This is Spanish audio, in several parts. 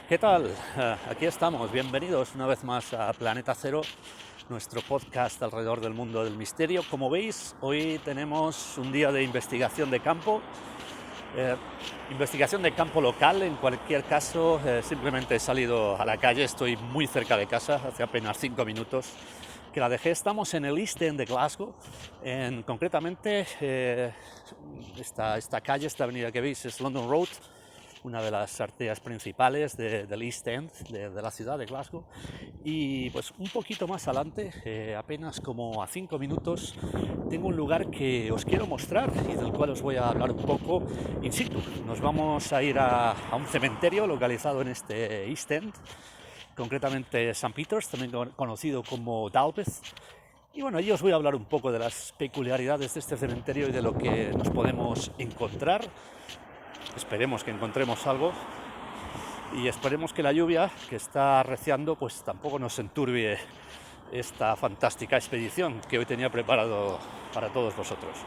¿Qué tal? Aquí estamos, bienvenidos una vez más a Planeta Cero, nuestro podcast alrededor del mundo del misterio. Como veis, hoy tenemos un día de investigación de campo, local. En cualquier caso, simplemente he salido a la calle, estoy muy cerca de casa, hace apenas 5 minutos que la dejé. Estamos en el East End de Glasgow, concretamente esta calle, esta avenida que veis es London Road, una de las arterias principales del East End de la ciudad de Glasgow. Y pues un poquito más adelante, apenas como a 5 minutos, tengo un lugar que os quiero mostrar y del cual os voy a hablar un poco in situ. Nos vamos a ir a un cementerio localizado en este East End, concretamente St. Peter's, también conocido como Dalbeth. Y bueno, allí os voy a hablar un poco de las peculiaridades de este cementerio y de lo que nos podemos encontrar. Esperemos que encontremos algo y esperemos que la lluvia que está arreciando pues tampoco nos enturbie esta fantástica expedición que hoy tenía preparado para todos vosotros.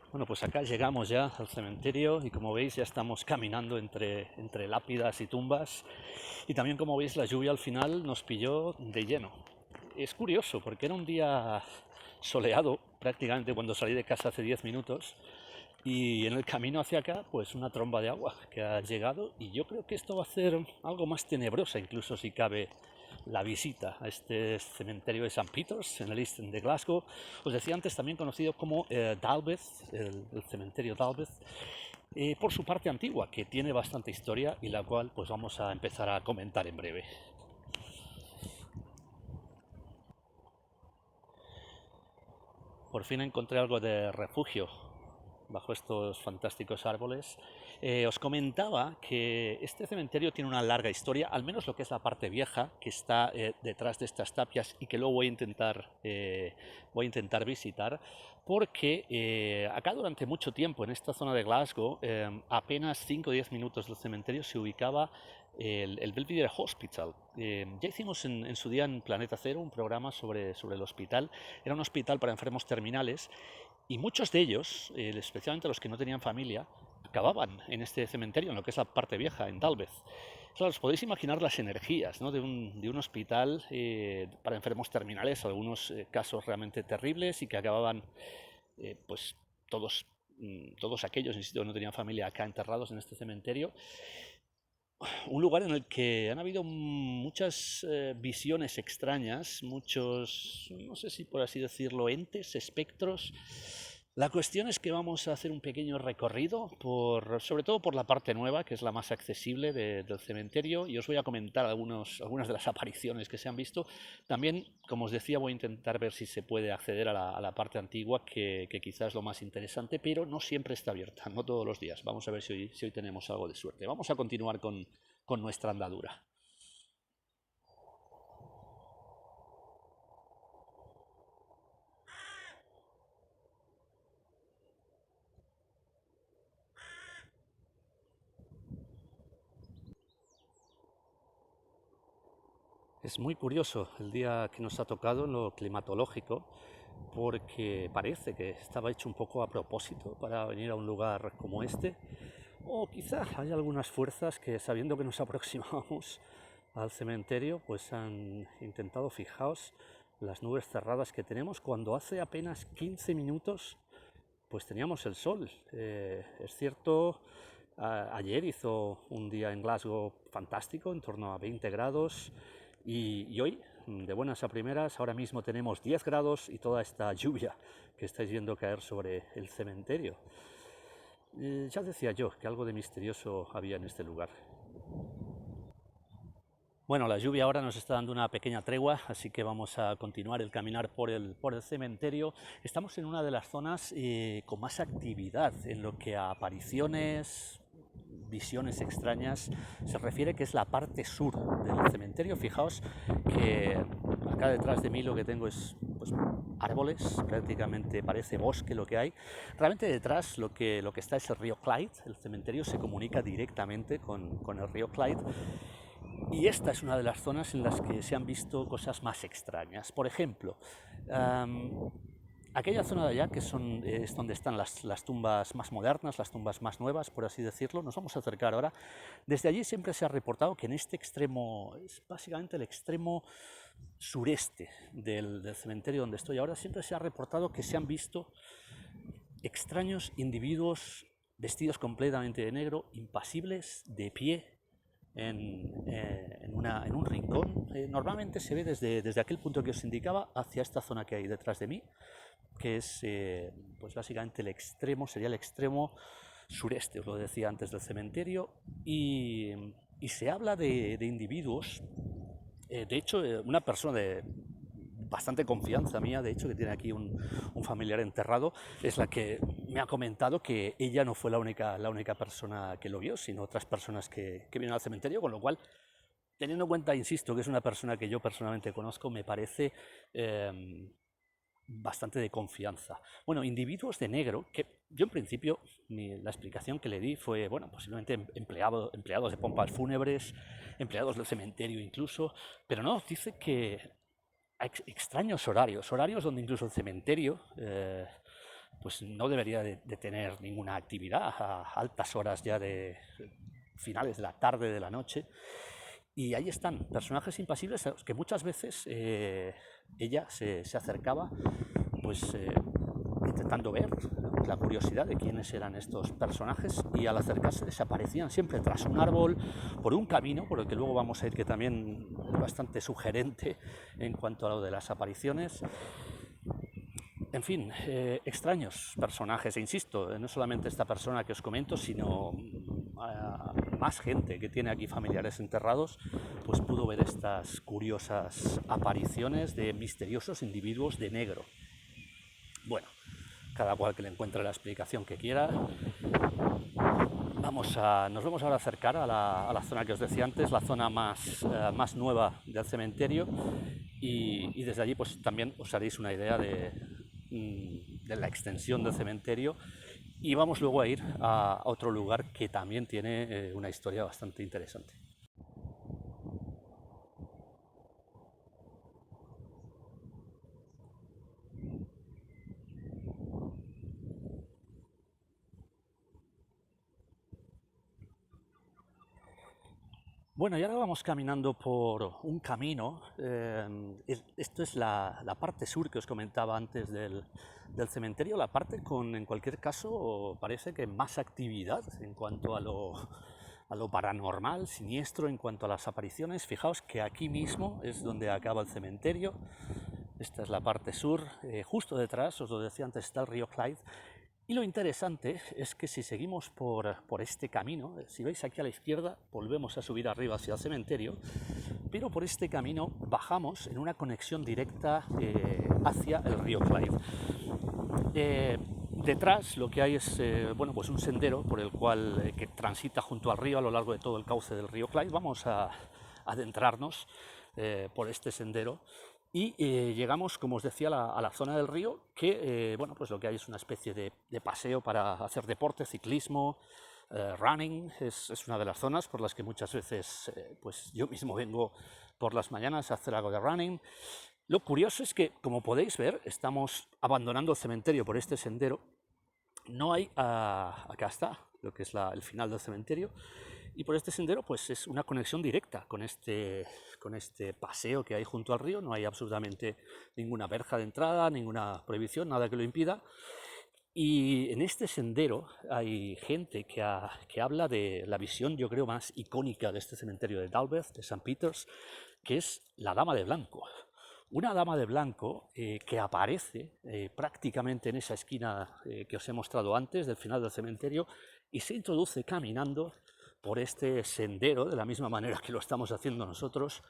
Bueno, pues acá llegamos ya al cementerio y como veis ya estamos caminando entre lápidas y tumbas, y también como veis la lluvia al final nos pilló de lleno. Es curioso porque era un día soleado prácticamente cuando salí de casa hace 10 minutos, y en el camino hacia acá pues una tromba de agua que ha llegado, y yo creo que esto va a hacer algo más tenebrosa incluso si cabe la visita a este cementerio de St. Peter's en el East End de Glasgow. Os decía antes, también conocido como Dalbeth, el cementerio Dalbeth, por su parte antigua, que tiene bastante historia y la cual pues vamos a empezar a comentar en breve. Por fin encontré algo de refugio bajo estos fantásticos árboles. Os comentaba que este cementerio tiene una larga historia, al menos lo que es la parte vieja, que está detrás de estas tapias y que luego voy a intentar visitar, porque acá durante mucho tiempo, en esta zona de Glasgow, apenas 5 o 10 minutos del cementerio, se ubicaba el Belvedere Hospital. Ya hicimos en su día en Planeta Cero un programa sobre el hospital. Era un hospital para enfermos terminales, y muchos de ellos, especialmente los que no tenían familia, acababan en este cementerio, en lo que es la parte vieja, en Dalbeth. Claro, os podéis imaginar las energías, ¿no?, de un hospital para enfermos terminales, algunos casos realmente terribles, y que acababan pues todos, todos aquellos, insisto, que no tenían familia acá enterrados en este cementerio. Un lugar en el que han habido muchas visiones extrañas, muchos, no sé si por así decirlo, entes, espectros. La cuestión es que vamos a hacer un pequeño recorrido, sobre todo por la parte nueva, que es la más accesible del cementerio, y os voy a comentar algunas de las apariciones que se han visto. También, como os decía, voy a intentar ver si se puede acceder a la parte antigua, que quizás es lo más interesante, pero no siempre está abierta, no todos los días. Vamos a ver si hoy tenemos algo de suerte. Vamos a continuar con nuestra andadura. Es muy curioso el día que nos ha tocado en lo climatológico, porque parece que estaba hecho un poco a propósito para venir a un lugar como este, o quizá hay algunas fuerzas que, sabiendo que nos aproximamos al cementerio, pues han intentado. Fijaos las nubes cerradas que tenemos cuando hace apenas 15 minutos pues teníamos el sol. Es cierto, ayer hizo un día en Glasgow fantástico, en torno a 20 grados, y hoy, de buenas a primeras, ahora mismo tenemos 10 grados y toda esta lluvia que estáis viendo caer sobre el cementerio. Ya decía yo que algo de misterioso había en este lugar. Bueno, la lluvia ahora nos está dando una pequeña tregua, así que vamos a continuar el caminar por el cementerio. Estamos en una de las zonas con más actividad en lo que a apariciones, visiones extrañas, se refiere que es la parte sur del cementerio. Fijaos que acá detrás de mí lo que tengo es pues, árboles, prácticamente parece bosque lo que hay. Realmente detrás lo que está es el río Clyde. El cementerio se comunica directamente con el río Clyde. Y esta es una de las zonas en las que se han visto cosas más extrañas. Por ejemplo, aquella zona de allá, que es donde están las tumbas más modernas, las tumbas más nuevas, por así decirlo, nos vamos a acercar ahora. Desde allí siempre se ha reportado que en este extremo, es básicamente el extremo sureste del cementerio donde estoy ahora, siempre se ha reportado que se han visto extraños individuos vestidos completamente de negro, impasibles, de pie, en un rincón. Normalmente se ve desde aquel punto que os indicaba hacia esta zona que hay detrás de mí, que es pues básicamente sería el extremo sureste, os lo decía antes, del cementerio, y se habla de individuos, de hecho una persona de bastante confianza mía, de hecho, que tiene aquí un familiar enterrado, es la que me ha comentado que ella no fue la única persona que lo vio, sino otras personas que vienen al cementerio, con lo cual, teniendo en cuenta, insisto, que es una persona que yo personalmente conozco, me parece bastante de confianza. Bueno, individuos de negro, que yo en principio, la explicación que le di fue, bueno, posiblemente empleados de pompas fúnebres, empleados del cementerio incluso, pero no, dice que hay extraños horarios donde incluso el cementerio pues no debería de tener ninguna actividad a altas horas ya de finales de la tarde, de la noche. Y ahí están, personajes impasibles a los que muchas veces ella se acercaba pues intentando ver la curiosidad de quiénes eran estos personajes, y al acercarse desaparecían siempre tras un árbol, por un camino, por el que luego vamos a ir, que también es bastante sugerente en cuanto a lo de las apariciones. En fin, extraños personajes, e insisto, no solamente esta persona que os comento, sino más gente que tiene aquí familiares enterrados, pues pudo ver estas curiosas apariciones de misteriosos individuos de negro. Bueno, cada cual que le encuentre la explicación que quiera. Nos vamos ahora a acercar a la zona que os decía antes, la zona más nueva del cementerio, y desde allí pues también os haréis una idea de la extensión del cementerio, y vamos luego a ir a otro lugar que también tiene una historia bastante interesante. Bueno, y ahora vamos caminando por un camino. Esto es la parte sur que os comentaba antes del cementerio, la parte con, en cualquier caso, parece que más actividad en cuanto a lo paranormal, siniestro, en cuanto a las apariciones. Fijaos que aquí mismo es donde acaba el cementerio. Esta es la parte sur. Justo detrás, os lo decía antes, está el río Clyde. Y lo interesante es que si seguimos por este camino, si veis aquí a la izquierda, volvemos a subir arriba hacia el cementerio, pero por este camino bajamos en una conexión directa hacia el río Clyde. Detrás lo que hay es bueno, pues un sendero por el cual que transita junto al río a lo largo de todo el cauce del río Clyde. Vamos a adentrarnos por este sendero. Y llegamos, como os decía, a la zona del río, que bueno, pues lo que hay es una especie de paseo para hacer deporte, ciclismo, running. Es una de las zonas por las que muchas veces pues yo mismo vengo por las mañanas a hacer algo de running. Lo curioso es que, como podéis ver, estamos abandonando el cementerio por este sendero. No hay, acá está, lo que es el final del cementerio, y por este sendero pues es una conexión directa con este paseo que hay junto al río. No hay absolutamente ninguna verja de entrada, ninguna prohibición, nada que lo impida. Y en este sendero hay gente que habla de la visión, yo creo, más icónica de este cementerio de Dalbeth, de St. Peter's, que es la Dama de Blanco. Una dama de blanco que aparece prácticamente en esa esquina que os he mostrado antes, del final del cementerio, y se introduce caminando por este sendero, de la misma manera que lo estamos haciendo nosotros,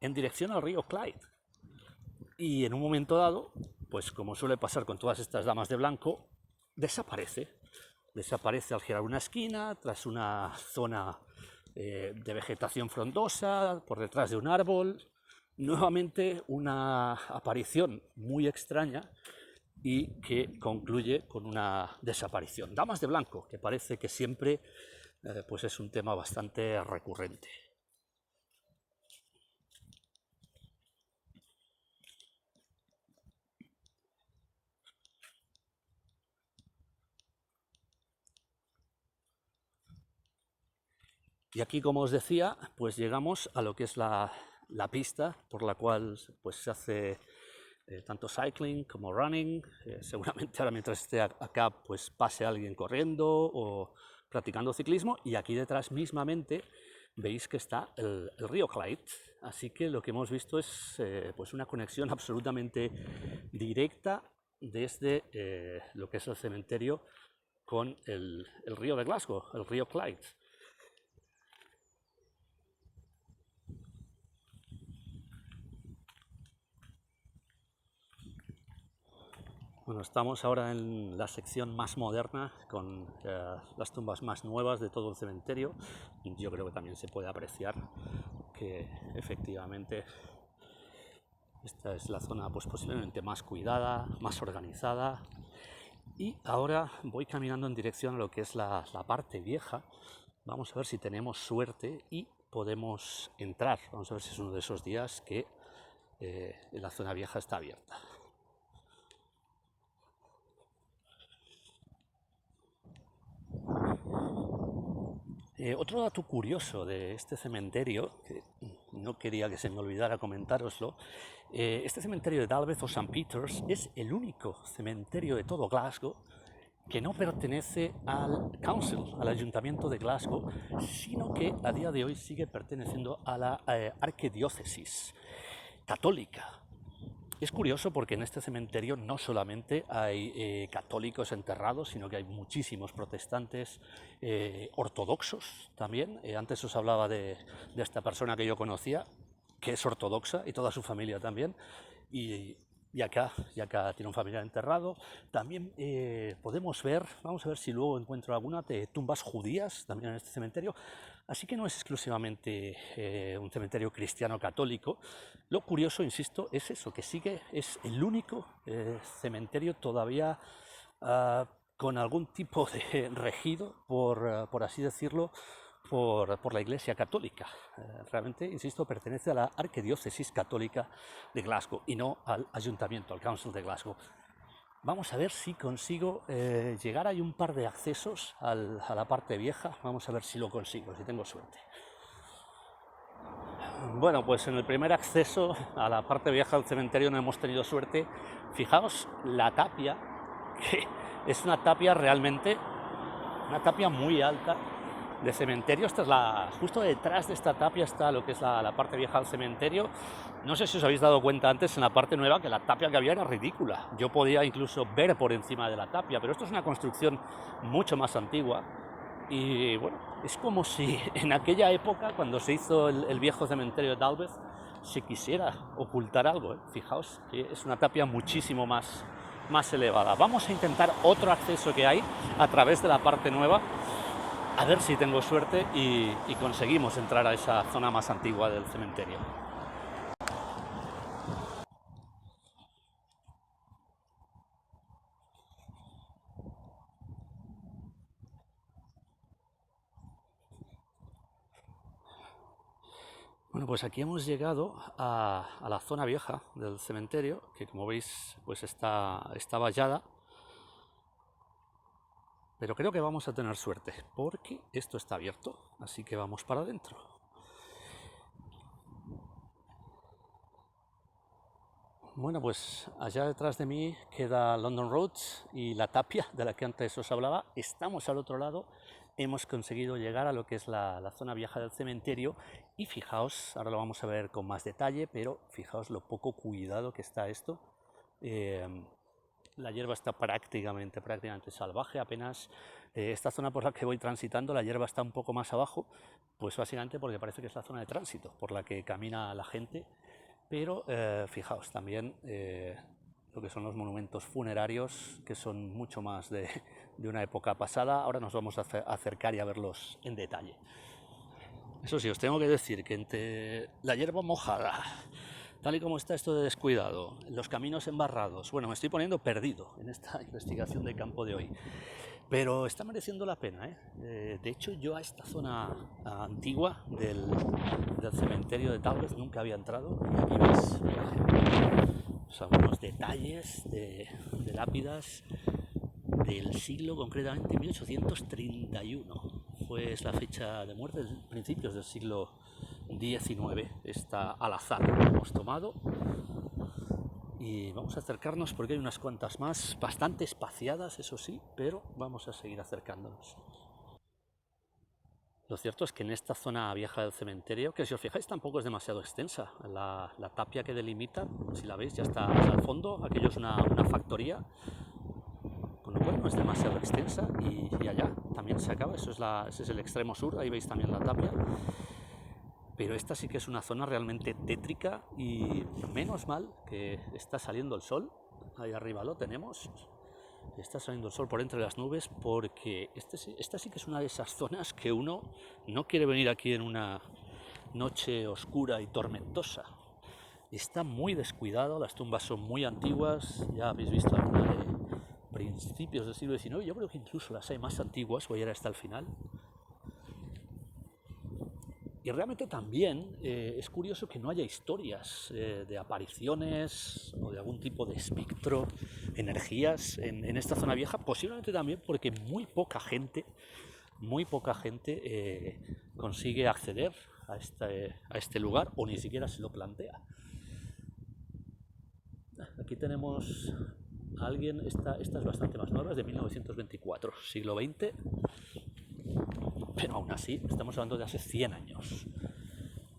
en dirección al río Clyde. Y en un momento dado, pues como suele pasar con todas estas damas de blanco, desaparece. desaparece al girar una esquina, tras una zona de vegetación frondosa, por detrás de un árbol. Nuevamente una aparición muy extraña y que concluye con una desaparición. Damas de blanco, que parece que siempre pues es un tema bastante recurrente. Y aquí, como os decía, pues llegamos a lo que es la pista por la cual pues, se hace tanto cycling como running. Seguramente ahora mientras esté acá pues pase alguien corriendo o practicando ciclismo, y aquí detrás mismamente veis que está el río Clyde, así que lo que hemos visto es pues una conexión absolutamente directa desde lo que es el cementerio con el río de Glasgow, el río Clyde. Bueno, estamos ahora en la sección más moderna, con las tumbas más nuevas de todo el cementerio. Yo creo que también se puede apreciar que efectivamente esta es la zona pues, posiblemente más cuidada, más organizada. Y ahora voy caminando en dirección a lo que es la parte vieja. Vamos a ver si tenemos suerte y podemos entrar. Vamos a ver si es uno de esos días que la zona vieja está abierta. Otro dato curioso de este cementerio, que no quería que se me olvidara comentároslo, este cementerio de Dalveth o St. Peter's es el único cementerio de todo Glasgow que no pertenece al Council, al Ayuntamiento de Glasgow, sino que a día de hoy sigue perteneciendo a la arquidiócesis católica. Es curioso porque en este cementerio no solamente hay católicos enterrados, sino que hay muchísimos protestantes ortodoxos también. Antes os hablaba de esta persona que yo conocía, que es ortodoxa, y toda su familia también. Y acá tiene un familiar enterrado. También podemos ver, vamos a ver si luego encuentro alguna, de tumbas judías también en este cementerio. Así que no es exclusivamente un cementerio cristiano-católico. Lo curioso, insisto, es eso, que es el único cementerio todavía con algún tipo de regido, por así decirlo, por la Iglesia Católica. Realmente, insisto, pertenece a la Arquidiócesis Católica de Glasgow y no al Ayuntamiento, al Council de Glasgow. Vamos a ver si consigo llegar. Hay un par de accesos a la parte vieja. Vamos a ver si lo consigo, si tengo suerte. Bueno, pues en el primer acceso a la parte vieja del cementerio no hemos tenido suerte. Fijaos la tapia, que es una tapia realmente, una tapia muy alta de cementerio. Esta es justo detrás de esta tapia está lo que es la parte vieja del cementerio. No sé si os habéis dado cuenta antes en la parte nueva que la tapia que había era ridícula. Yo podía incluso ver por encima de la tapia, pero esto es una construcción mucho más antigua. Y bueno, es como si en aquella época, cuando se hizo el viejo cementerio de Dalveth, se quisiera ocultar algo. Fijaos que es una tapia muchísimo más elevada. Vamos a intentar otro acceso que hay a través de la parte nueva, a ver si tengo suerte y conseguimos entrar a esa zona más antigua del cementerio. Bueno, pues aquí hemos llegado a la zona vieja del cementerio, que como veis pues está vallada, pero creo que vamos a tener suerte, porque esto está abierto, así que vamos para adentro. Bueno, pues allá detrás de mí queda London Road y la tapia de la que antes os hablaba. Estamos al otro lado, hemos conseguido llegar a lo que es la zona vieja del cementerio y fijaos, ahora lo vamos a ver con más detalle, pero fijaos lo poco cuidado que está esto. La hierba está prácticamente salvaje, apenas esta zona por la que voy transitando, la hierba está un poco más abajo, pues básicamente porque parece que es la zona de tránsito por la que camina la gente. Pero fijaos también lo que son los monumentos funerarios, que son mucho más de de una época pasada. Ahora nos vamos a acercar y a verlos en detalle. Eso sí, os tengo que decir que entre la hierba mojada, tal y como está esto de descuidado, los caminos embarrados, bueno, me estoy poniendo perdido en esta investigación de campo de hoy, pero está mereciendo la pena, ¿eh? De hecho, yo a esta zona antigua del cementerio de Taules nunca había entrado, y aquí veis, algunos detalles de lápidas del siglo, concretamente 1831. Fue la fecha de muerte, principios del siglo XIX. Está al azar, lo hemos tomado. Y vamos a acercarnos porque hay unas cuantas más, bastante espaciadas, eso sí, pero vamos a seguir acercándonos. Lo cierto es que en esta zona vieja del cementerio, que si os fijáis tampoco es demasiado extensa, la tapia que delimita, si la veis, ya está al fondo, aquello es una factoría, con lo cual no es demasiado extensa, y allá también se acaba, ese es el extremo sur, ahí veis también la tapia. Pero esta sí que es una zona realmente tétrica, y menos mal que está saliendo el sol, ahí arriba lo tenemos, está saliendo el sol por entre las nubes, porque esta sí que es una de esas zonas que uno no quiere venir aquí en una noche oscura y tormentosa. Está muy descuidado, las tumbas son muy antiguas, ya habéis visto alguna de principios del siglo XIX, yo creo que incluso las hay más antiguas, voy a ir hasta el final. Y realmente también es curioso que no haya historias de apariciones o de algún tipo de espectro, energías en esta zona vieja, posiblemente también porque muy poca gente consigue acceder a este lugar, o ni siquiera se lo plantea. Aquí tenemos a alguien, esta es bastante más nueva, es de 1924, siglo XX, pero aún así estamos hablando de hace 100 años.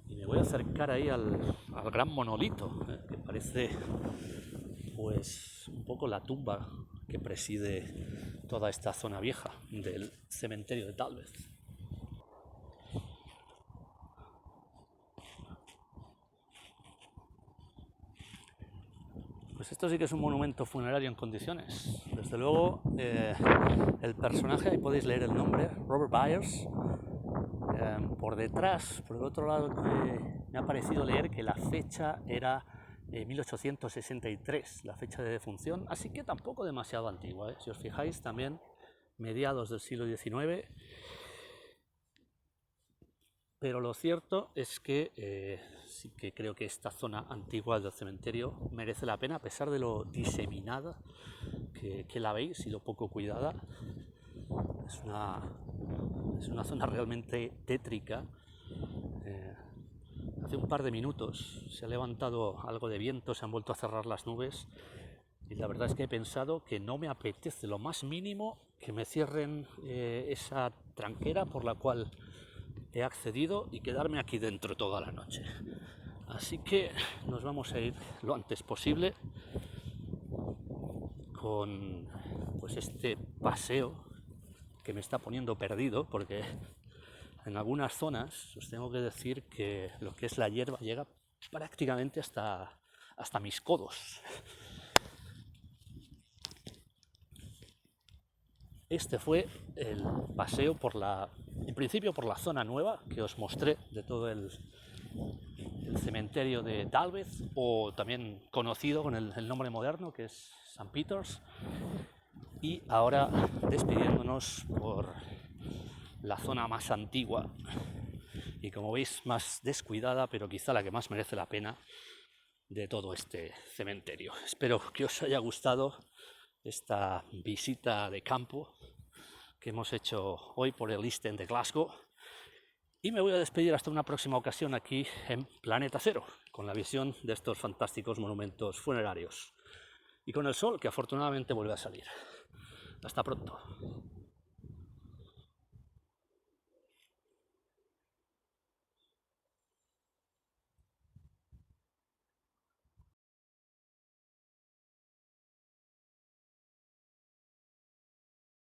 Y me voy a acercar ahí al gran monolito, que parece pues un poco la tumba que preside toda esta zona vieja del cementerio de Taules. Pues esto sí que es un monumento funerario en condiciones. Desde luego, el personaje, ahí podéis leer el nombre, Robert Byers. Por detrás, por el otro lado, me ha parecido leer que la fecha era 1863, la fecha de defunción, así que tampoco demasiado antigua, ¿eh? Si os fijáis, también mediados del siglo XIX. Pero lo cierto es que sí que creo que esta zona antigua del cementerio merece la pena, a pesar de lo diseminada que la veis y lo poco cuidada. Es una zona realmente tétrica. Hace un par de minutos se ha levantado algo de viento, se han vuelto a cerrar las nubes, y la verdad es que he pensado que no me apetece lo más mínimo que me cierren esa tranquera por la cual he accedido y quedarme aquí dentro toda la noche. Así que nos vamos a ir lo antes posible con pues este paseo que me está poniendo perdido, porque en algunas zonas os tengo que decir que lo que es la hierba llega prácticamente hasta mis codos. Este fue el paseo en principio por la zona nueva que os mostré de todo el cementerio de Taules, o también conocido con el nombre moderno que es St. Peter's, y ahora despidiéndonos por la zona más antigua y, como veis, más descuidada, pero quizá la que más merece la pena de todo este cementerio. Espero que os haya gustado esta visita de campo que hemos hecho hoy por el East End de Glasgow, y me voy a despedir hasta una próxima ocasión aquí en Planeta Cero, con la visión de estos fantásticos monumentos funerarios y con el sol que afortunadamente vuelve a salir. Hasta pronto.